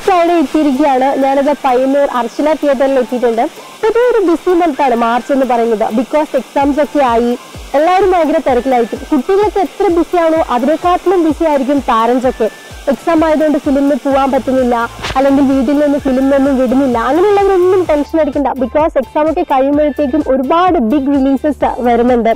Friday എത്തിയിരിക്കുകയാണ്. ഞാനിത് പയ്യന്നൂർ അർച്ചന തിയേറ്ററിൽ എത്തിയിട്ടുണ്ട്. ഇതൊരു ബിസി മന്താണ് മാർച്ച് എന്ന് പറയുന്നത്. ബിക്കോസ് എക്സാംസ് ഒക്കെ ആയി എല്ലാവരും ഭയങ്കര തിരക്കിലായിരിക്കും. കുട്ടികളൊക്കെ എത്ര ബിസിയാണോ അതിനെക്കാട്ടിലും ബിസി ആയിരിക്കും പാരന്റ്സ് ഒക്കെ. എക്സാം ആയതുകൊണ്ട് ഫിലിമിന് പോകാൻ പറ്റുന്നില്ല, അല്ലെങ്കിൽ വീട്ടിൽ നിന്ന് ഫിലിമിനൊന്നും വിടുന്നില്ല, അങ്ങനെയുള്ളവരൊന്നും ടെൻഷൻ അടിക്കണ്ട. ബിക്കോസ് എക്സാം ഒക്കെ കഴിയുമ്പോഴത്തേക്കും ഒരുപാട് ബിഗ് റിലീസസ് വരുന്നുണ്ട്.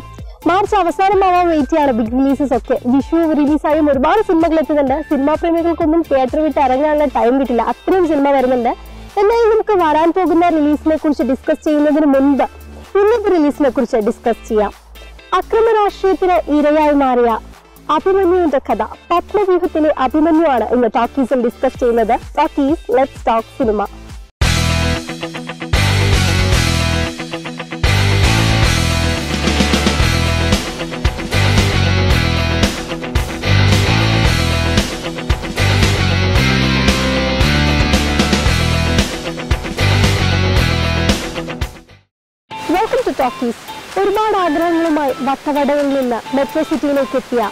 മാർച്ച് അവസാനമാവാൻ വെയിറ്റ് ചെയ്യാണ് ബിഗ് റിലീസസ് ഒക്കെ. വിഷു റിലീസായും ഒരുപാട് സിനിമകൾ എത്തുന്നുണ്ട്. സിനിമാ പ്രേമികൾക്കൊന്നും തിയേറ്റർ വിട്ട് ഇറങ്ങാനുള്ള ടൈം കിട്ടില്ല, അത്രയും സിനിമ വരുന്നുണ്ട്. എന്നാലും നമുക്ക് വരാൻ പോകുന്ന റിലീസിനെ കുറിച്ച് ഡിസ്കസ് ചെയ്യുന്നതിന് മുൻപ് ഇന്നത്തെ റിലീസിനെ കുറിച്ച് ഡിസ്കസ് ചെയ്യാം. അക്രമ രാഷ്ട്രീയത്തിന് ഇരയായി മാറിയ അഭിമന്യുവിന്റെ കഥ പത്മവ്യൂഹത്തിലെ അഭിമന്യുവാണ് ഇന്ന് ടോക്കീസിൽ ഡിസ്കസ് ചെയ്യുന്നത്. Talkies let's talk cinema. Welcome to talkies. ഒരുപാട് ആഗ്രഹങ്ങളുമായി വട്ടവടയിൽ നിന്ന് മെട്രോ സിറ്റിയിലേക്ക് എത്തിയ,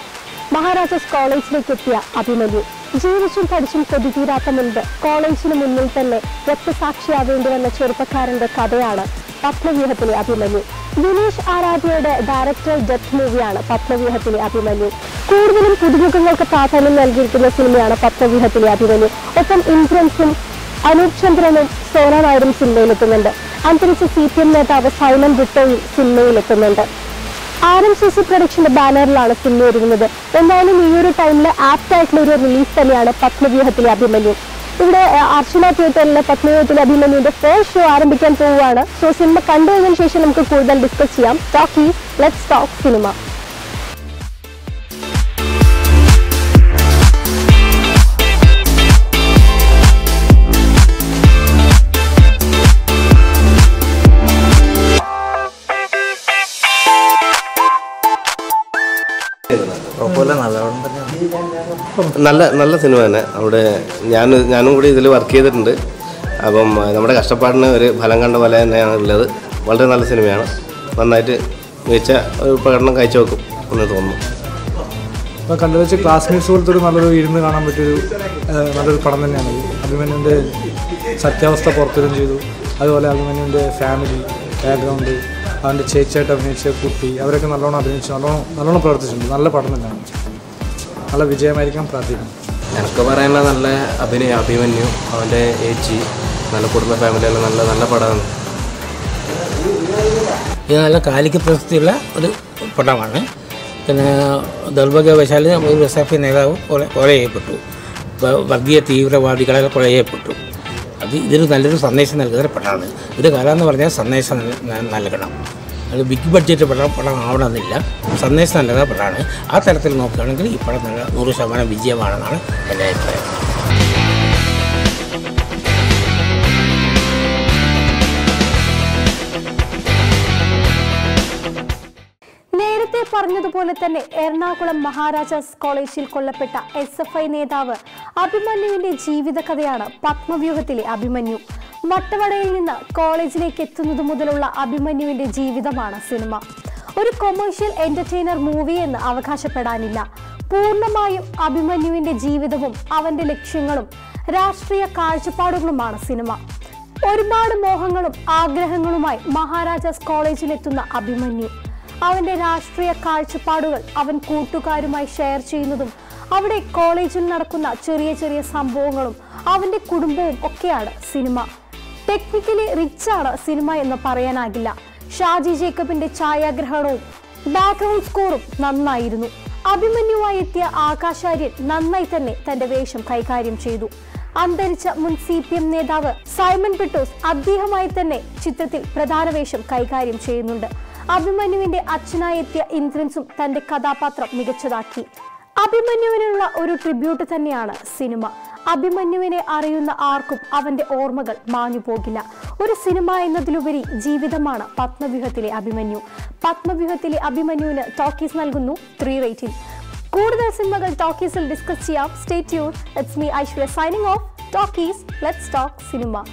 മഹാരാജാസ് കോളേജിലേക്ക് എത്തിയ അഭിമന്യു ജീവിച്ചും പഠിച്ചും കൊതിതീരാത്ത മുൻപ് കോളേജിന് മുന്നിൽ തന്നെ രക്തസാക്ഷിയാവേണ്ടി വന്ന ചെറുപ്പക്കാരന്റെ കഥയാണ് പത്മവ്യൂഹത്തിലെ അഭിമന്യു. ദിനേശ് ആരാധ്യയുടെ ഡയറക്ടർ ഡെത്ത് മൂവിയാണ് പത്മവ്യൂഹത്തിലെ അഭിമന്യു. കൂടുതലും പുതുമുഖങ്ങൾക്ക് പ്രാധാന്യം നൽകിയിരിക്കുന്ന സിനിമയാണ് പത്മവ്യൂഹത്തിലെ അഭിമന്യു. ഒപ്പം ഇന്ദ്രൻസും അനൂപ് ചന്ദ്രനും സോന നായരും സിനിമയിലെത്തുന്നുണ്ട്. അന്തരിച്ച CPM നേതാവ് സൈമൺ ബ്രിട്ടോയും സിനിമയിലെത്തുന്നുണ്ട്. RMCC പ്രൊഡക്ഷന്റെ ബാനറിലാണ് സിനിമ ഒരുങ്ങുന്നത്. എന്നാലും ഈ ഒരു ടൈമിൽ ആപ്റ്റ് ആയിട്ടുള്ള ഒരു റിലീസ് തന്നെയാണ് പത്മവ്യൂഹത്തിലെ അഭിമന്യു. ഇവിടെ അർച്ചന തിയേറ്ററിലെ പത്മവ്യൂഹത്തിലെ അഭിമന്യുവിന്റെ ഫസ്റ്റ് ഷോ ആരംഭിക്കാൻ പോവുകയാണ്. ഷോ സിനിമ കണ്ടുകഴിഞ്ഞതിന് ശേഷം നമുക്ക് കൂടുതൽ ഡിസ്കസ് ചെയ്യാം. Talkies let's talk cinema. നല്ല സിനിമ തന്നെ. അവിടെ ഞാനും കൂടി ഇതിൽ വർക്ക് ചെയ്തിട്ടുണ്ട്. അപ്പം നമ്മുടെ കഷ്ടപ്പാടിന് ഒരു ഫലം കണ്ട പോലെ തന്നെയാണ് ഉള്ളത്. വളരെ നല്ല സിനിമയാണ്. നന്നായിട്ട് മികച്ച ഒരു പ്രകടനം കാഴ്ചവെക്കും എന്ന് തോന്നുന്നു. അപ്പോൾ കണ്ടു വെച്ച് ക്ലാസ്മേറ്റ്സ് പോലത്തെ ഒരു നല്ലൊരു ഇരുന്ന് കാണാൻ പറ്റിയൊരു നല്ലൊരു പടം തന്നെയാണ്. അഭിമന്യുവിൻ്റെ സത്യാവസ്ഥ പുറത്തുവരും ചെയ്തു. അതുപോലെ അഭിമന്യുവിൻ്റെ ഫാമിലി ബാക്ക്ഗ്രൗണ്ട്, അവൻ്റെ ചേച്ചിയായിട്ട് അഭിനയിച്ച കുട്ടി, അവരൊക്കെ നല്ലോണം അഭിനയിച്ചു, നല്ലോണം പ്രവർത്തിച്ചിട്ടുണ്ട്. നല്ല പടം തന്നെയാണ്. നല്ല വിജയമായിരിക്കാൻ പ്രാർത്ഥിക്കുന്നു. എനിക്ക് പറയാനുള്ള നല്ല അഭിമന്യു, അവൻ്റെ ഏച്ചി, നല്ല കുടുംബ ഫാമിലിയെല്ലാം നല്ല പടമാണ്. ഇത് നല്ല കാലിക പ്രശസ്തിയുള്ള ഒരു പടമാണ്. പിന്നെ ദൗർഭാഗ്യവശാൽ ഒരു SFI നേതാവ് കൊല ചെയ്യപ്പെട്ടു, വർഗീയ തീവ്രവാദികളെ കൊല ചെയ്യപ്പെട്ടു. ഇതൊരു നല്ലൊരു സന്ദേശം നൽകുന്ന പടമാണ്. ഒരു കല എന്ന് പറഞ്ഞാൽ സന്ദേശം നൽകണം. അത് ബിഗ് ബഡ്ജറ്റ് പടം ആവണമെന്നില്ല, സന്ദേശം നൽകുന്ന പടമാണ്. ആ തരത്തിൽ നോക്കുകയാണെങ്കിൽ ഈ പടം നല്ല 100% വിജയമാണെന്നാണ് എൻ്റെ അഭിപ്രായം. നേരത്തെ പറഞ്ഞതുപോലെ തന്നെ എറണാകുളം മഹാരാജാസ് കോളേജിൽ കൊല്ലപ്പെട്ട SFI നേതാവ് അഭിമന്യുവിന്റെ ജീവിതകഥയാണ് പത്മവ്യൂഹത്തിലെ അഭിമന്യു. വട്ടവടയിൽ നിന്ന് കോളേജിലേക്ക് എത്തുന്നത് മുതലുള്ള അഭിമന്യുവിന്റെ ജീവിതമാണ് സിനിമ. ഒരു കൊമേഴ്ഷ്യൽ എന്റർടൈനർ മൂവി എന്ന് അവകാശപ്പെടാനില്ല. പൂർണ്ണമായും അഭിമന്യുവിന്റെ ജീവിതവും അവന്റെ ലക്ഷ്യങ്ങളും രാഷ്ട്രീയ കാഴ്ചപ്പാടുകളുമാണ് സിനിമ. ഒരുപാട് മോഹങ്ങളും ആഗ്രഹങ്ങളുമായി മഹാരാജാസ് കോളേജിലെത്തുന്ന അഭിമന്യു അവന്റെ രാഷ്ട്രീയ കാഴ്ചപ്പാടുകൾ അവൻ കൂട്ടുകാരുമായി ഷെയർ ചെയ്യുന്നതും അവിടെ കോളേജിൽ നടക്കുന്ന ചെറിയ ചെറിയ സംഭവങ്ങളും അവന്റെ കുടുംബവും ഒക്കെയാണ് സിനിമ. ടെക്നിക്കലി റിച്ചാണ് സിനിമ എന്ന് പറയാനാകില്ല. ഷാജി ജേക്കബിന്റെ ഛായാഗ്രഹണവും ബാക്ക്ഗ്രൗണ്ട് സ്കോറും നന്നായിരുന്നു. അഭിമന്യുവായി എത്തിയ ആകാശാര്യൻ നന്നായി തന്നെ തന്റെ വേഷം കൈകാര്യം ചെയ്തു. അന്തരിച്ച മുൻ CPM നേതാവ് സൈമൺ ബ്രിട്ടോസ് അദ്ദേഹമായി തന്നെ ചിത്രത്തിൽ പ്രധാന വേഷം കൈകാര്യം ചെയ്യുന്നുണ്ട്. അഭിമന്യുവിന്റെ അച്ഛനായി എത്തിയ ഇന്ദ്രൻസും തന്റെ കഥാപാത്രം മികച്ചതാക്കി. അഭിമന്യുവിനുള്ള ഒരു ട്രിബ്യൂട്ട് തന്നെയാണ് സിനിമ. അഭിമന്യുവിനെ അറിയുന്ന ആർക്കും അവന്റെ ഓർമ്മകൾ മാഞ്ഞു പോകില്ല. ഒരു സിനിമ എന്നതിലുപരി ജീവിതമാണ് പത്മവ്യൂഹത്തിലെ അഭിമന്യു. പത്മവ്യൂഹത്തിലെ അഭിമന്യുവിന് ടോക്കീസ് നൽകുന്നു 3 റേറ്റിംഗ്. കൂടുതൽ സിനിമകൾ ടോക്കീസിൽ ഡിസ്കസ് ചെയ്യാം. Stay tune. It's me Aishwarya signing off. Talkies, let's talk cinema.